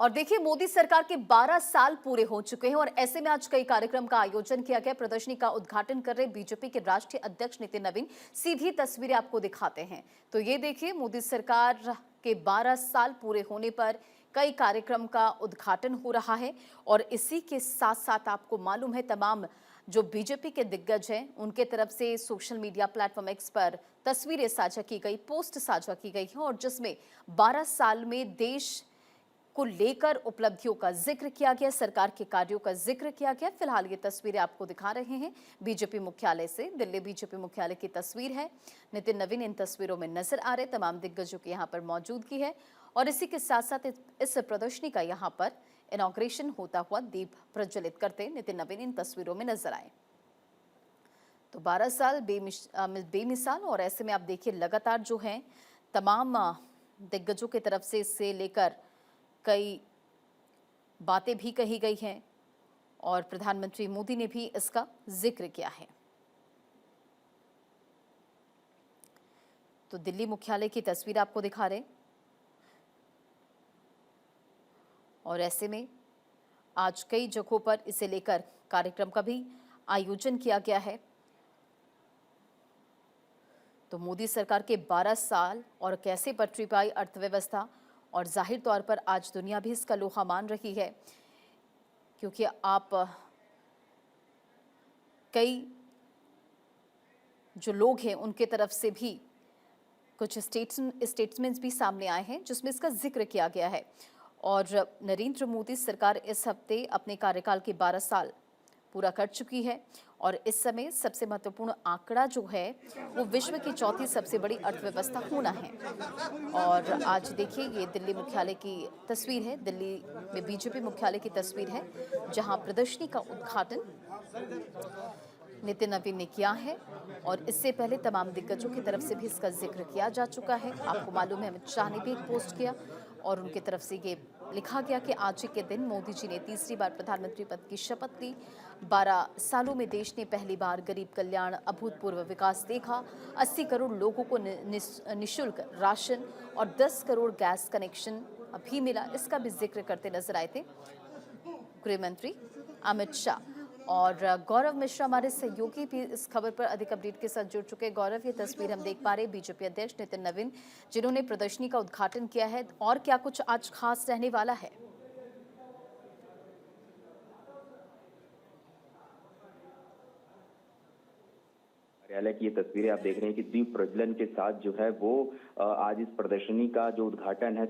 और देखिए, मोदी सरकार के 12 साल पूरे हो चुके हैं और ऐसे में आज कई कार्यक्रम का आयोजन किया गया। प्रदर्शनी का उद्घाटन कर रहे बीजेपी के राष्ट्रीय अध्यक्ष नितिन नवीन सीधी तस्वीरें आपको दिखाते हैं। तो ये देखिए, मोदी सरकार के 12 साल पूरे होने पर कई कार्यक्रम का उद्घाटन हो रहा है और इसी के साथ साथ आपको मालूम है, तमाम जो बीजेपी के दिग्गज हैं उनके तरफ से सोशल मीडिया प्लेटफॉर्म एक्स पर तस्वीरें साझा की गई, पोस्ट साझा की गई है और जिसमें 12 साल में देश को लेकर उपलब्धियों का जिक्र किया गया, सरकार के कार्यों का जिक्र किया गया। फिलहाल ये तस्वीरें आपको दिखा रहे हैं बीजेपी मुख्यालय से। दिल्ली बीजेपी मुख्यालय की तस्वीर है। नितिन नवीन इन तस्वीरों में नजर आ रहे, तमाम दिग्गजों की यहाँ पर मौजूदगी है और इसी के साथ साथ इस प्रदर्शनी का यहाँ पर इनॉग्रेशन होता हुआ दीप प्रज्वलित करते नितिन नवीन इन तस्वीरों में नजर आए। तो 12 साल बेमिसाल और ऐसे में आप देखिए, लगातार जो है तमाम दिग्गजों की तरफ से इससे लेकर कई बातें भी कही गई हैं और प्रधानमंत्री मोदी ने भी इसका जिक्र किया है। तो दिल्ली मुख्यालय की तस्वीर आपको दिखा रहे और ऐसे में आज कई जगहों पर इसे लेकर कार्यक्रम का भी आयोजन किया गया है। तो मोदी सरकार के 12 साल और कैसे पटरी पाई अर्थव्यवस्था, और जाहिर तौर पर आज दुनिया भी इसका लोहा मान रही है, क्योंकि आप कई जो लोग हैं उनके तरफ से भी कुछ स्टेटमेंट्स भी सामने आए हैं जिसमें इसका जिक्र किया गया है। और नरेंद्र मोदी सरकार इस हफ्ते अपने कार्यकाल के 12 साल पूरा कर चुकी है और इस समय सबसे महत्वपूर्ण आंकड़ा जो है वो विश्व की चौथी सबसे बड़ी अर्थव्यवस्था होना है। और आज देखिए, ये दिल्ली मुख्यालय की तस्वीर है, दिल्ली में बीजेपी मुख्यालय की तस्वीर है जहां प्रदर्शनी का उद्घाटन नितिन नवीन ने किया है और इससे पहले तमाम दिग्गजों की तरफ से भी इसका जिक्र किया जा चुका है। आपको मालूम है, अमित शाह ने भी एक पोस्ट किया और उनकी तरफ से ये लिखा गया कि आज ही के दिन मोदी जी ने तीसरी बार प्रधानमंत्री पद की शपथ ली। 12 सालों में देश ने पहली बार गरीब कल्याण, अभूतपूर्व विकास देखा। 80 करोड़ लोगों को निःशुल्क राशन और 10 करोड़ गैस कनेक्शन अभी मिला। इसका भी जिक्र करते नजर आए थे गृह मंत्री अमित शाह। और गौरव मिश्रा हमारे सहयोगी भी इस खबर पर अधिक अपडेट के साथ जुड़ चुके हैं। गौरव, ये तस्वीर हम देख पा रहे हैं बीजेपी अध्यक्ष नितिन नवीन जिन्होंने प्रदर्शनी का उद्घाटन किया है, और क्या कुछ आज खास रहने वाला है? कार्यालय की ये तस्वीरें आप देख रहे हैं कि दीप प्रज्वलन के साथ जो है वो आज इस प्रदर्शनी का जो उद्घाटन है,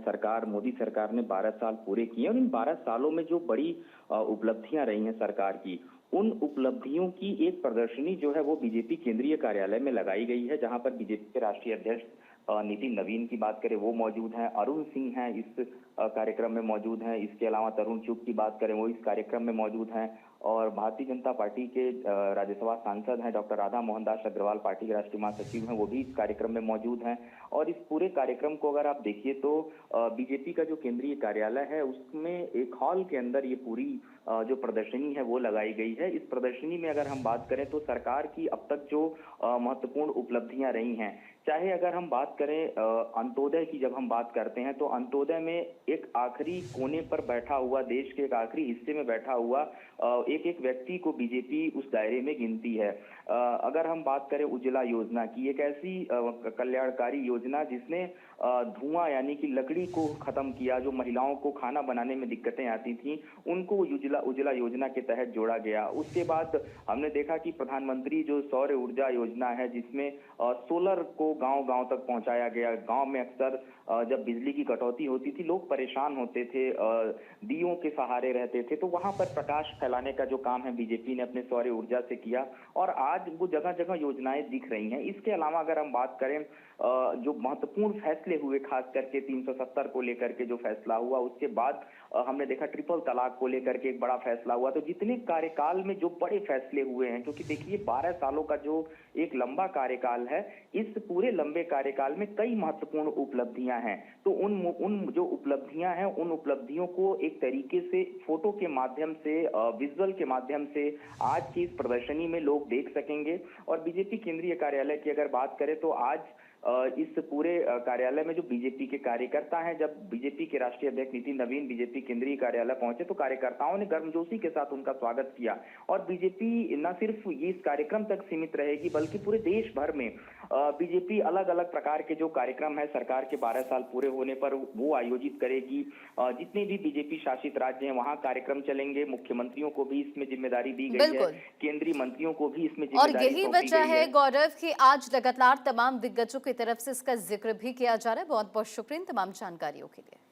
मोदी सरकार ने 12 साल पूरे किए और इन 12 सालों में जो बड़ी उपलब्धियां रही हैं सरकार की, उन उपलब्धियों की एक प्रदर्शनी जो है वो बीजेपी केंद्रीय कार्यालय में लगाई गई है, जहां पर बीजेपी के राष्ट्रीय अध्यक्ष नितिन नवीन की बात करें वो मौजूद हैं, अरुण सिंह हैं इस कार्यक्रम में मौजूद हैं, इसके अलावा तरुण चुग की बात करें वो इस कार्यक्रम में मौजूद हैं और भारतीय जनता पार्टी के राज्यसभा सांसद हैं डॉक्टर राधा मोहन दास अग्रवाल, पार्टी के राष्ट्रीय महासचिव हैं, वो भी इस कार्यक्रम में मौजूद हैं। और इस पूरे कार्यक्रम को अगर आप देखिए तो बीजेपी का जो केंद्रीय कार्यालय है उसमें एक हॉल के अंदर ये पूरी जो प्रदर्शनी है वो लगाई गई है। इस प्रदर्शनी में अगर हम बात करें तो सरकार की अब तक जो महत्वपूर्ण उपलब्धियां रही हैं, चाहे अगर हम बात करें अंत्योदय की, जब हम बात करते हैं तो अंत्योदय में एक आखिरी कोने पर बैठा हुआ, देश के एक आखिरी हिस्से में बैठा हुआ एक एक व्यक्ति को बीजेपी उस दायरे में गिनती है। अगर हम बात करें उज्ज्वला योजना की, एक ऐसी कल्याणकारी योजना जिसने धुआं यानी कि लकड़ी को खत्म किया, जो महिलाओं को खाना बनाने में दिक्कतें आती थी उनको उज्ज्वला योजना के तहत जोड़ा गया। उसके बाद हमने देखा कि प्रधानमंत्री जो सौर ऊर्जा योजना है जिसमें सोलर को गांव-गांव तक पहुंचाया गया। गांव में अक्सर जब बिजली की कटौती होती थी लोग परेशान होते थे, दियों के सहारे रहते थे, तो वहां पर प्रकाश फैलाने का जो काम है बीजेपी ने अपने सौर ऊर्जा से किया और आज वो जगह जगह योजनाएं दिख रही हैं। इसके अलावा अगर हम बात करें जो महत्वपूर्ण फैसले हुए, खास करके 370 को लेकर के जो फैसला हुआ, उसके बाद हमने देखा ट्रिपल तलाक को लेकर के एक बड़ा फैसला हुआ। तो जितने कार्यकाल में जो बड़े फैसले हुए हैं, क्योंकि देखिए 12 सालों का जो एक लंबा कार्यकाल है, इस पूरे लंबे कार्यकाल में कई महत्वपूर्ण उपलब्धियां हैं। तो उन जो उपलब्धियां हैं उन उपलब्धियों को एक तरीके से फोटो के माध्यम से, विजुअल के माध्यम से आज की इस प्रदर्शनी में लोग देख सकेंगे। और बीजेपी केंद्रीय कार्यालय की अगर बात करें तो आज इस पूरे कार्यालय में जो बीजेपी के कार्यकर्ता हैं, जब बीजेपी के राष्ट्रीय अध्यक्ष नितिन नवीन बीजेपी केंद्रीय कार्यालय पहुंचे तो कार्यकर्ताओं ने गर्मजोशी के साथ उनका स्वागत किया। और बीजेपी न सिर्फ ये इस कार्यक्रम तक सीमित रहेगी बल्कि पूरे देश भर में बीजेपी अलग अलग प्रकार के जो कार्यक्रम है सरकार के 12 साल पूरे होने पर वो आयोजित करेगी। जितने भी बीजेपी शासित राज्य हैं वहां कार्यक्रम चलेंगे। मुख्यमंत्रियों को भी इसमें जिम्मेदारी दी गई है, केंद्रीय मंत्रियों को भी इसमें और जिम्मेदारी यही सौंपी वजह गई है गौरव कि आज लगातार तमाम दिग्गजों की तरफ से इसका जिक्र भी किया जा रहा है। बहुत बहुत शुक्रिया इन तमाम जानकारियों के लिए।